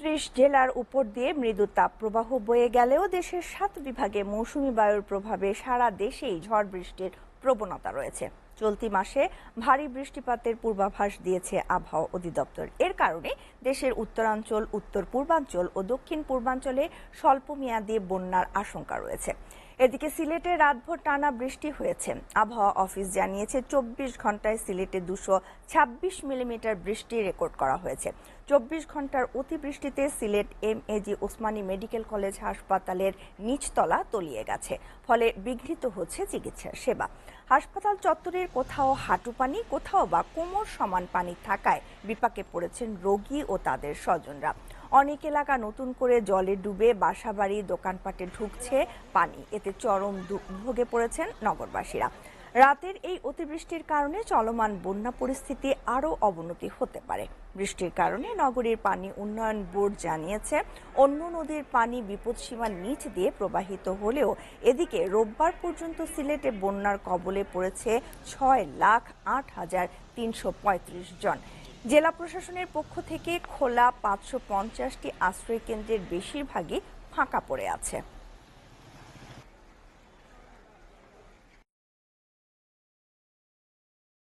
৩৬ জেলার উপর দিয়ে মৃদু তাপপ্রবাহ বয়ে গেলেও দেশের ৭ বিভাগে মৌসুমী বায়ুর প্রভাবে সারা দেশেই ঝড় বৃষ্টির প্রবণতা রয়েছে। চলতি মাসে ভারী বৃষ্টিপাতের পূর্বাভাস দিয়েছে আবহাওয়া অধিদপ্তর। এর কারণে দেশের উত্তরাঞ্চল, উত্তর পূর্বাঞ্চল ও দক্ষিণ পূর্বাঞ্চলে স্বল্পমেয়াদী বন্যার আশঙ্কা রয়েছে। এদিকে সিলেটে রাতভর টানা বৃষ্টি হয়েছে। আবহাওয়া অফিস জানিয়েছে ২৪ ঘন্টায় সিলেটে ২২৬ মিলিমিটার বৃষ্টি রেকর্ড করা হয়েছে। ২৪ ঘন্টার অতিবৃষ্টিতে Sylhet MAG Osmani medical college হাসপাতালের নিচতলা তলিয়ে গেছে, ফলে বিঘ্নিত হচ্ছে চিকিৎসা সেবা। হাসপাতাল চত্বরের কোথাও হাঁটু পানি, কোথাও বা কোমর সমান পানি থাকায় বিপাকে পড়েছেন রোগী ও তাদের স্বজনরা। অনেক এলাকা নতুন করে জলে ডুবে বাসাবাড়ি, দোকানপাটে ঢুকছে পানি। এতে চরম দুর্ভোগে পড়েছেন নগরবাসীরা। রাতের এই অতিবৃষ্টির কারণে চলমান বন্যা পরিস্থিতি আরও অবনতি হতে পারে। বৃষ্টির কারণে নগরীর পানি উন্নয়ন বোর্ড জানিয়েছে, অন্য নদীর পানি বিপদসীমার নিচ দিয়ে প্রবাহিত হলেও এদিকে রোববার পর্যন্ত সিলেটে বন্যার কবলে পড়েছে ৬,০৮,৩৩৫ জন। জেলা প্রশাসনের পক্ষ থেকে খোলা ৫৫০টি আশ্রয় কেন্দ্রের বেশিরভাগই ফাঁকা পড়ে আছে।